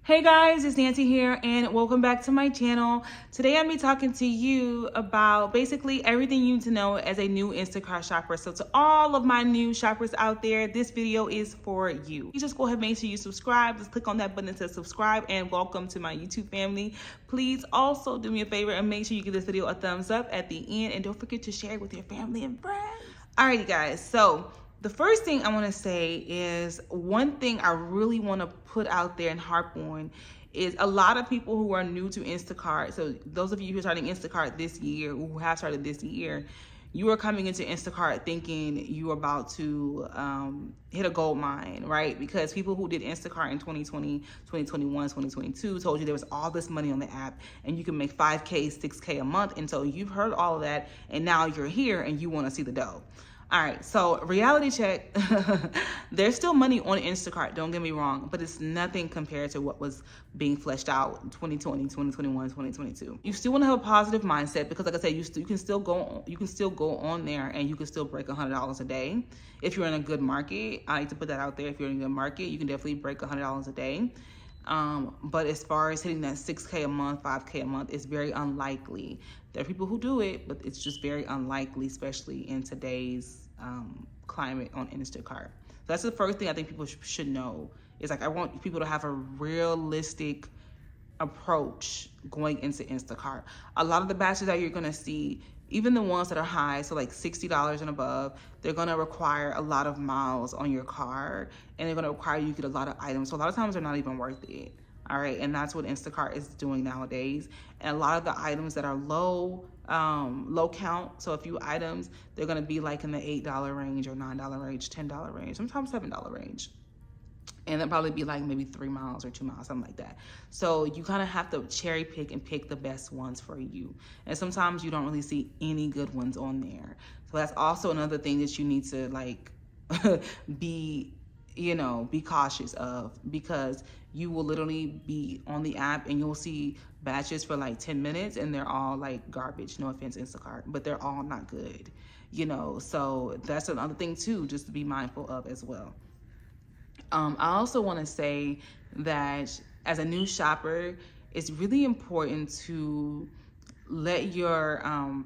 Hey guys, it's Nancy here and welcome back to my channel. Today I'm going to be talking to you about basically everything you need to know as a new Instacart shopper. So to all of my new shoppers out there, this video is for you. You just go ahead and make sure you subscribe. Just click on that button that says subscribe and welcome to my YouTube family. Please also do me a favor and make sure you give this video a thumbs up at the end and don't forget to share it with your family and friends. Alrighty guys, so the first thing I want to say is one thing I really want to put out there and harp on is a lot of people who are new to Instacart. So those of you who are starting Instacart this year, who have started this year, you are coming into Instacart thinking you're about to hit a gold mine, right? Because people who did Instacart in 2020, 2021, 2022 told you there was all this money on the app and you can make 5K, 6K a month. And so you've heard all of that and now you're here and you want to see the dough. All right, so reality check, there's still money on Instacart, don't get me wrong, but it's nothing compared to what was being fleshed out in 2020, 2021, 2022. You still want to have a positive mindset because like I said, you can still go on there and you can still break $100 a day. If you're in a good market, I like to put that out there. If you're in a good market, you can definitely break $100 a day. But as far as hitting that 6K a month, 5K a month, it's very unlikely. There are people who do it, but it's just very unlikely, especially in today's climate on Instacart. So that's the first thing I think people should know is like, I want people to have a realistic approach going into Instacart. A lot of the batches that you're gonna see, even the ones that are high, so like $60 and above, they're gonna require a lot of miles on your card and they're gonna require you to get a lot of items. So a lot of times they're not even worth it. All right, and that's what Instacart is doing nowadays. And a lot of the items that are low count, so a few items, they're gonna be like in the $8 range or $9 range, $10 range, sometimes $7 range. And that'll probably be like maybe 3 miles or 2 miles, something like that. So you kind of have to cherry pick and pick the best ones for you. And sometimes you don't really see any good ones on there. So that's also another thing that you need to like be cautious of, because you will literally be on the app and you'll see batches for like 10 minutes and they're all like garbage. No offense, Instacart, but they're all not good, so that's another thing too, just to be mindful of as well. I also want to say that as a new shopper, it's really important to let your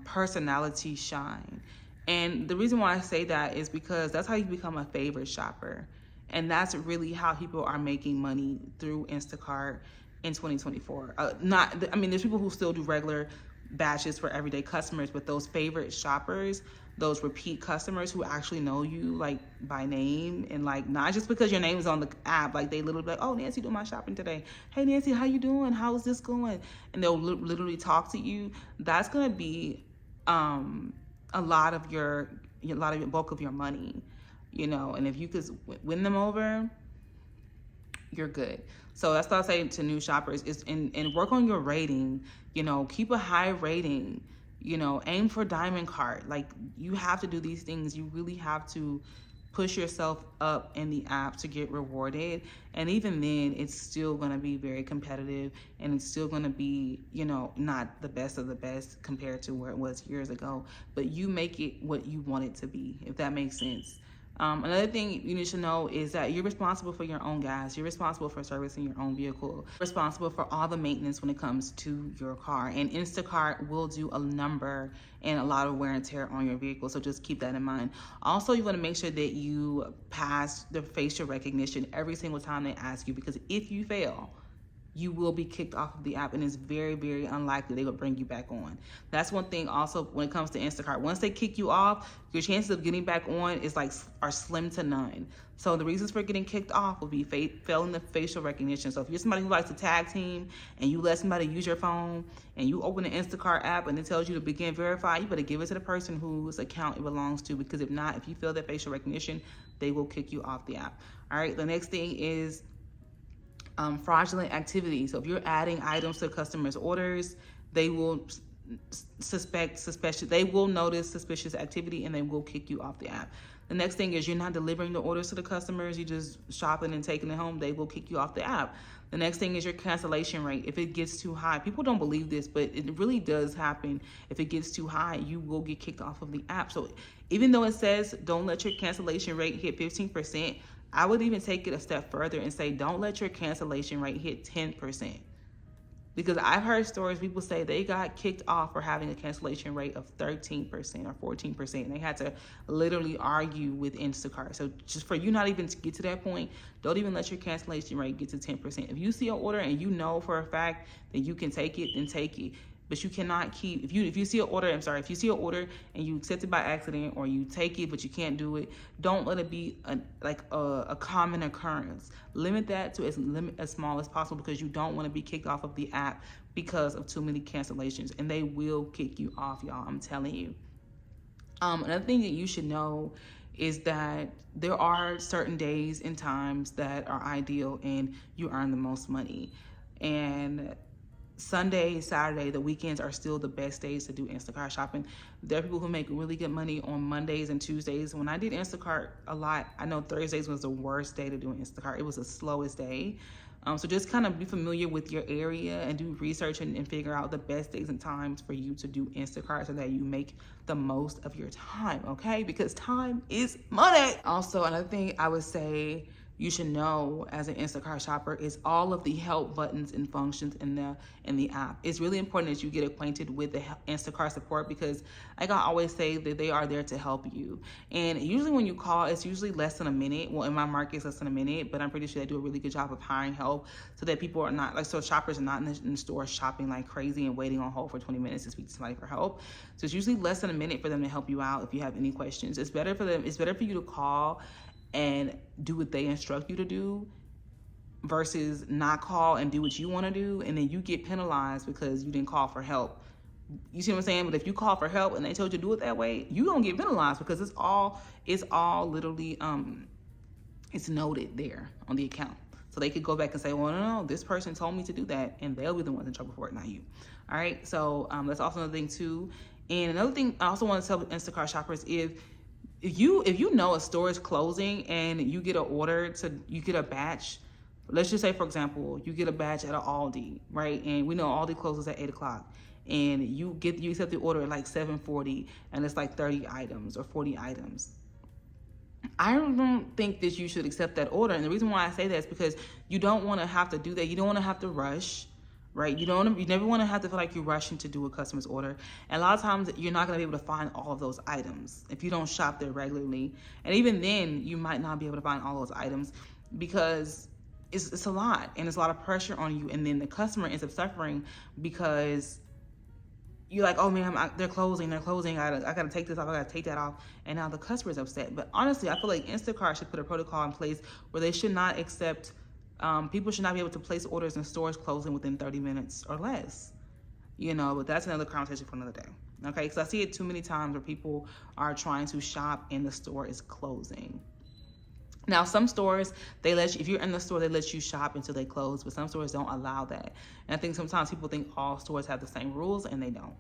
personality shine. And the reason why I say that is because that's how you become a favorite shopper. And that's really how people are making money through Instacart in 2024. There's people who still do regular batches for everyday customers, but those favorite shoppers, those repeat customers who actually know you like by name and like not just because your name is on the app, like they literally be like, oh, Nancy doing my shopping today. Hey Nancy, how you doing? How's this going? And they'll literally talk to you. That's gonna be a lot of your bulk of your money, and if you could win them over, you're good. So that's what I say to new shoppers is and work on your rating, keep a high rating, aim for diamond cart. Like you have to do these things. You really have to push yourself up in the app to get rewarded. And even then it's still going to be very competitive and it's still going to be, not the best of the best compared to where it was years ago, but you make it what you want it to be, if that makes sense. Another thing you need to know is that you're responsible for your own gas. You're responsible for servicing your own vehicle. You're responsible for all the maintenance when it comes to your car. And Instacart will do a number and a lot of wear and tear on your vehicle. So just keep that in mind. Also, you want to make sure that you pass the facial recognition every single time they ask you, because if you fail, you will be kicked off of the app and it's very, very unlikely they will bring you back on. That's one thing also when it comes to Instacart. Once they kick you off, your chances of getting back on are slim to none. So the reasons for getting kicked off will be failing the facial recognition. So if you're somebody who likes to tag team and you let somebody use your phone and you open the Instacart app and it tells you to begin verify, you better give it to the person whose account it belongs to, because if not, if you fail that facial recognition, they will kick you off the app. All right, the next thing is fraudulent activity. So if you're adding items to customers' orders, they will notice suspicious activity and they will kick you off the app. The next thing is you're not delivering the orders to the customers, you're just shopping and taking it home, they will kick you off the app. The next thing is your cancellation rate. If it gets too high, people don't believe this, but it really does happen. If it gets too high, you will get kicked off of the app. So even though it says don't let your cancellation rate hit 15%, I would even take it a step further and say don't let your cancellation rate hit 10%. Because I've heard stories, people say they got kicked off for having a cancellation rate of 13% or 14%. And they had to literally argue with Instacart. So just for you not even to get to that point, don't even let your cancellation rate get to 10%. If you see an order and you know for a fact that you can take it, then take it. But you cannot keep, if you see an order, if you see an order and you accept it by accident or you take it but you can't do it, don't let it be a common occurrence. Limit that to as small as possible, because you don't want to be kicked off of the app because of too many cancellations, and they will kick you off, y'all. I'm telling you. Another thing that you should know is that there are certain days and times that are ideal and you earn the most money. And Sunday, Saturday, the weekends are still the best days to do Instacart shopping. There are people who make really good money on Mondays and Tuesdays. When I did Instacart a lot, I know Thursdays was the worst day to do Instacart. It was the slowest day. So just kind of be familiar with your area and do research and figure out the best days and times for you to do Instacart so that you make the most of your time, okay? Because time is money. Also, another thing I would say you should know as an Instacart shopper is all of the help buttons and functions in the app. It's really important that you get acquainted with the Instacart support, because like I always say, that they are there to help you. And usually when you call, it's usually less than a minute. Well, in my market, it's less than a minute, but I'm pretty sure they do a really good job of hiring help so that people are not like, so shoppers are not in the store shopping like crazy and waiting on hold for 20 minutes to speak to somebody for help. So it's usually less than a minute for them to help you out if you have any questions. It's better for you to call and do what they instruct you to do versus not call and do what you want to do, and then you get penalized because you didn't call for help. You see what I'm saying? But if you call for help and they told you to do it that way, you don't get penalized, because it's all literally it's noted there on the account. So they could go back and say, well, no, this person told me to do that, and they'll be the ones in trouble for it, not you. All right, so that's also another thing too. And another thing I also want to tell Instacart shoppers, if you know a store is closing and you get you get a batch, let's just say, for example, you get a batch at an Aldi, right? And we know Aldi closes at 8 o'clock, and you accept the order at like 7:40, and it's like 30 items or 40 items. I don't think that you should accept that order. And the reason why I say that is because you don't want to have to do that. You don't want to have to rush, right? You never want to have to feel like you're rushing to do a customer's order. And a lot of times you're not going to be able to find all of those items if you don't shop there regularly. And even then, you might not be able to find all those items because it's a lot, and it's a lot of pressure on you. And then the customer ends up suffering because you're like, oh man, they're closing. I gotta take this off, I gotta take that off. And now the customer's upset. But honestly, I feel like Instacart should put a protocol in place where they should not accept people should not be able to place orders in stores closing within 30 minutes or less, but that's another conversation for another day, okay? Because I see it too many times where people are trying to shop and the store is closing. Now, some stores, if you're in the store, they let you shop until they close, but some stores don't allow that. And I think sometimes people think all stores have the same rules, and they don't.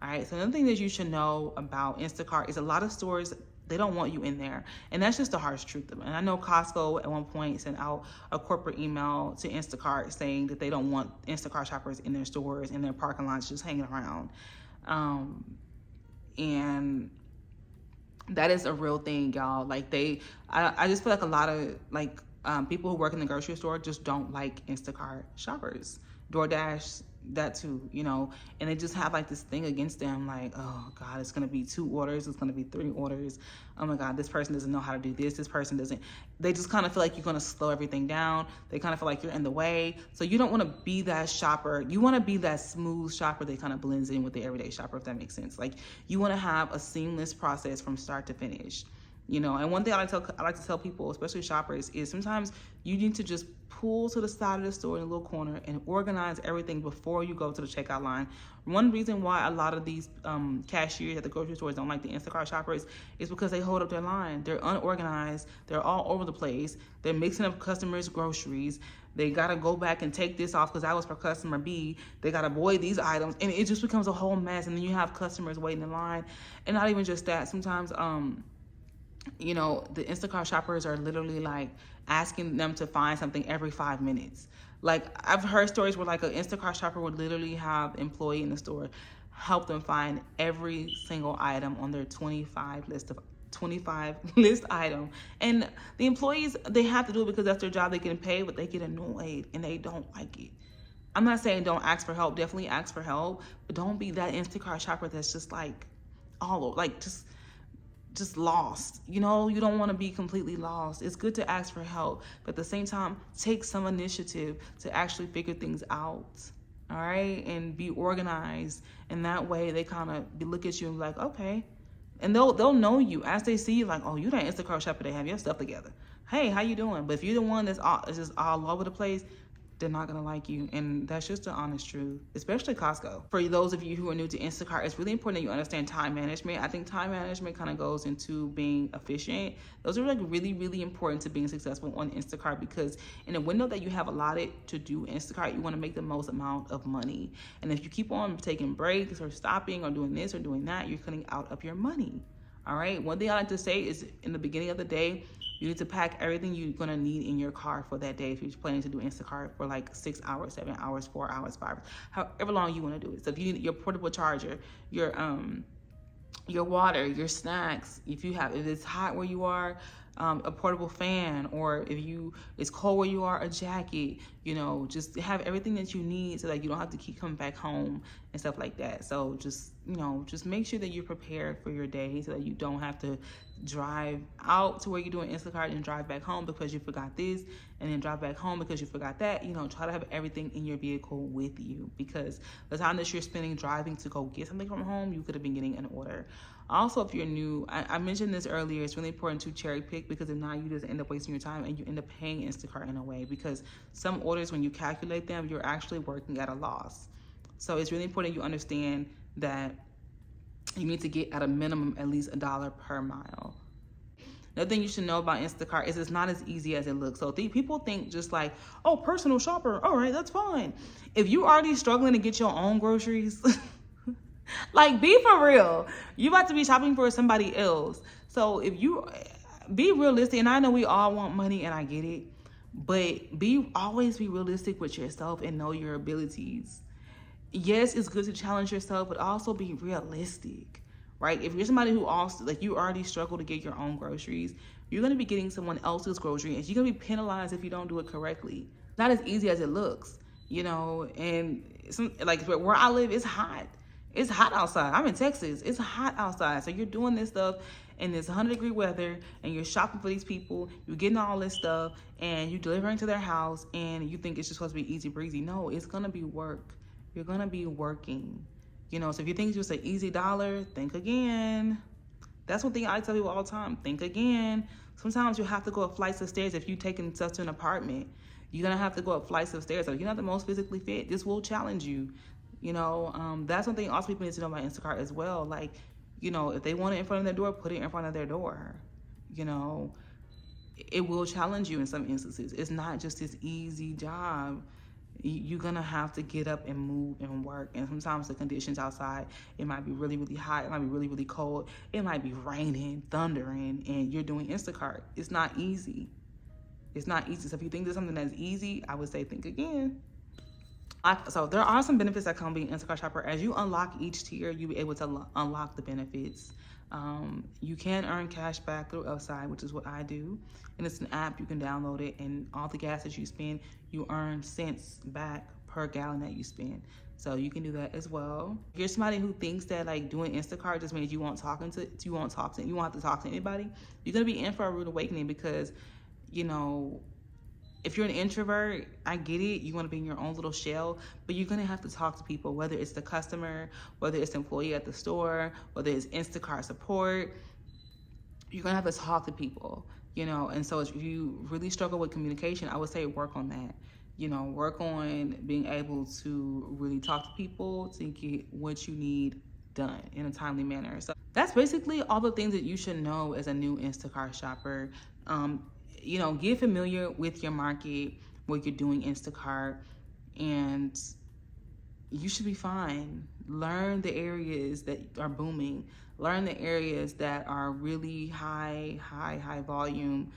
All right, so another thing that you should know about Instacart is a lot of stores, they don't want you in there. And that's just the harsh truth of it. And I know Costco at one point sent out a corporate email to Instacart saying that they don't want Instacart shoppers in their stores, in their parking lots, just hanging around. And that is a real thing, y'all. Like I just feel like a lot of people who work in the grocery store just don't like Instacart shoppers. DoorDash, that too, and they just have like this thing against them, like, oh God, it's gonna be 2 orders, it's gonna be 3 orders. Oh my God, this person doesn't know how to do this person doesn't. They just kind of feel like you're gonna slow everything down. They kind of feel like you're in the way. So you don't want to be that shopper. You want to be that smooth shopper that kind of blends in with the everyday shopper, if that makes sense. Like, you want to have a seamless process from start to finish. And one thing I like to tell people, especially shoppers, is sometimes you need to just pull to the side of the store in a little corner and organize everything before you go to the checkout line. One reason why a lot of these cashiers at the grocery stores don't like the Instacart shoppers is because they hold up their line. They're unorganized. They're all over the place. They're mixing up customers' groceries. They got to go back and take this off because that was for customer B. They got to void these items. And it just becomes a whole mess. And then you have customers waiting in line. And not even just that. Sometimes You know, the Instacart shoppers are literally like asking them to find something every 5 minutes. Like, I've heard stories where like an Instacart shopper would literally have an employee in the store help them find every single item on their 25 list item. And the employees, they have to do it because that's their job, they get paid, but they get annoyed and they don't like it. I'm not saying don't ask for help, definitely ask for help, but don't be that Instacart shopper that's just like all over, like just lost. You know, you don't want to be completely lost. It's good to ask for help, but at the same time, take some initiative to actually figure things out. All right, and be organized. And that way, they kind of look at you and be like, okay, and they'll know you as they see you. Like, oh, you that Instacart shopper, they have your stuff together. Hey, how you doing? But if you're the one that's just all over the place, they're not gonna like you. And that's just the honest truth, especially Costco. For those of you who are new to Instacart, it's really important that you understand time management. I think time management kind of goes into being efficient. Those are like really, really important to being successful on Instacart, because in a window that you have allotted to do Instacart, you want to make the most amount of money. And if you keep on taking breaks or stopping or doing this or doing that, you're cutting out of your money. All right. One thing I like to say is in the beginning of the day, you need to pack everything you're going to need in your car for that day if you're planning to do Instacart for like 6 hours, 7 hours, 4 hours, 5 hours, however long you want to do it. So if you need your portable charger, your water, your snacks, if it's hot where you are, a portable fan, or if it's cold where you are, a jacket, you know, just have everything that you need so that you don't have to keep coming back home and stuff like that. So just, you know, just make sure that you're prepared for your day so that you don't have to drive out to where you're doing Instacart and drive back home because you forgot this, and then drive back home because you forgot that. You know, try to have everything in your vehicle with you, because the time that you're spending driving to go get something from home, you could have been getting an order. Also, if you're new, I mentioned this earlier, it's really important to cherry pick, because if not, you just end up wasting your time and you end up paying Instacart in a way, because some orders, when you calculate them, you're actually working at a loss. So it's really important you understand that you need to get at a minimum at least $1 per mile. Another thing you should know about Instacart is it's not as easy as it looks. So people think just like, oh, personal shopper, all right, that's fine. If you already struggling to get your own groceries, like, be for real. You about to be shopping for somebody else. So if you be realistic, and I know we all want money, and I get it, but always be realistic with yourself and know your abilities. Yes, it's good to challenge yourself, but also be realistic, right? If you're somebody who also, like, you already struggle to get your own groceries, you're going to be getting someone else's groceries, and you're going to be penalized if you don't do it correctly. Not as easy as it looks, you know, and like where I live, it's hot. It's hot outside. I'm in Texas. It's hot outside. So you're doing this stuff in this 100-degree weather, and you're shopping for these people, you're getting all this stuff, and you're delivering to their house, and you think it's just supposed to be easy breezy. No, it's going to be work. You're going to be working, you know. So if you think it's just an easy dollar, think again. That's one thing I tell people all the time. Think again. Sometimes you have to go up flights of stairs. If you're taking stuff to an apartment, you're going to have to go up flights of stairs. So if you're not the most physically fit, this will challenge you. You know, that's one thing also people need to know about Instacart as well. Like, you know, if they want it in front of their door, put it in front of their door. You know, it will challenge you in some instances. It's not just this easy job. You're gonna have to get up and move and work, and sometimes the conditions outside, it might be really, really hot, it might be really, really cold, it might be raining, thundering, and you're doing Instacart. It's not easy. It's not easy. So if you think there's something that's easy, I would say think again. So there are some benefits that come being Instacart shopper. As you unlock each tier, you'll be able to unlock the benefits. You can earn cash back through Upside, which is what I do. And it's an app, you can download it, and all the gas that you spend, you earn cents back per gallon that you spend. So you can do that as well. If you're somebody who thinks that like doing Instacart just means you won't have to talk to anybody, you're gonna be in for a rude awakening, because, you know, if you're an introvert, I get it. You want to be in your own little shell, but you're going to have to talk to people, whether it's the customer, whether it's the employee at the store, whether it's Instacart support. You're going to have to talk to people, you know. And so if you really struggle with communication, I would say work on that. You know, work on being able to really talk to people to get what you need done in a timely manner. So that's basically all the things that you should know as a new Instacart shopper. You know, get familiar with your market, what you're doing Instacart, and you should be fine. Learn the areas that are booming. Learn the areas that are really high volume.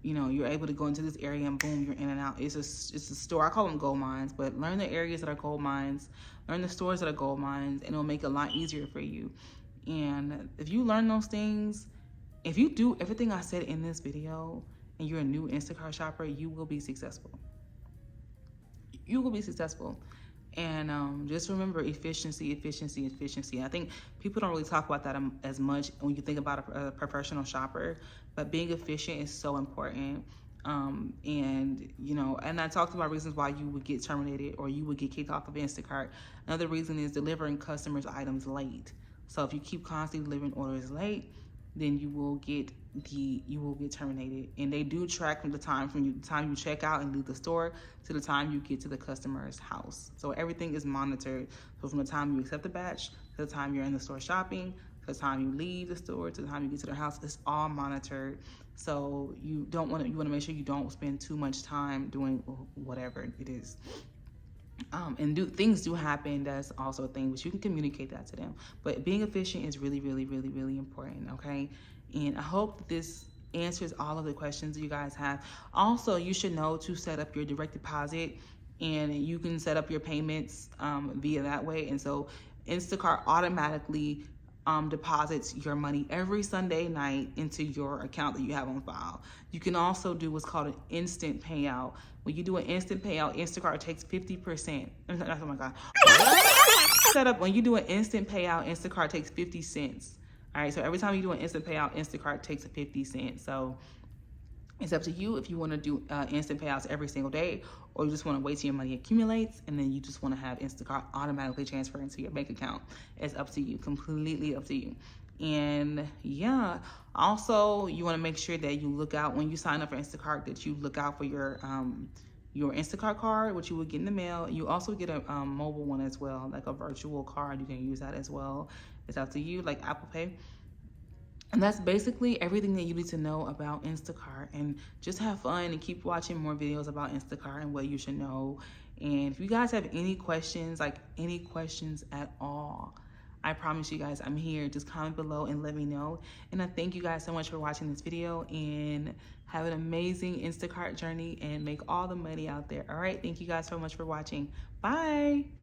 You know, you're able to go into this area and boom, you're in and out. It's a store. I call them gold mines, but learn the areas that are gold mines. Learn the stores that are gold mines, and it'll make it a lot easier for you. And if you learn those things, if you do everything I said in this video, and you're a new Instacart shopper, you will be successful. You will be successful. And just remember efficiency. I think people don't really talk about that as much when you think about a professional shopper, but being efficient is so important. And you know, and I talked about reasons why you would get terminated or you would get kicked off of Instacart. Another reason is delivering customers' items late. So if you keep constantly delivering orders late, then you will get terminated. And they do track from the time you check out and leave the store to the time you get to the customer's house. So everything is monitored. So from the time you accept the batch to the time you're in the store shopping, to the time you leave the store, to the time you get to their house, it's all monitored. So you want to make sure you don't spend too much time doing whatever it is. And things do happen. That's also a thing, but you can communicate that to them. But being efficient is really important. Okay, and I hope that this answers all of the questions you guys have. Also, you should know to set up your direct deposit, and you can set up your payments via that way. And so Instacart automatically deposits your money every Sunday night into your account that you have on file. You can also do what's called an instant payout. When you do an instant payout, Instacart takes 50%. Oh my God. When you do an instant payout, Instacart takes 50 cents. All right, so every time you do an instant payout, Instacart takes a 50 cents. So it's up to you if you want to do instant payouts every single day, or you just want to wait till your money accumulates and then you just want to have Instacart automatically transfer into your bank account. It's up to you, completely up to you. And yeah, also you want to make sure that you look out when you sign up for Instacart, that you look out for your Instacart card, which you will get in the mail. You also get a mobile one as well, like a virtual card. You can use that as well. It's up to you, like Apple Pay. And that's basically everything that you need to know about Instacart. And just have fun and keep watching more videos about Instacart and what you should know. And if you guys have any questions, like any questions at all, I promise you guys I'm here. Just comment below and let me know. And I thank you guys so much for watching this video, and have an amazing Instacart journey and make all the money out there. All right, thank you guys so much for watching. Bye.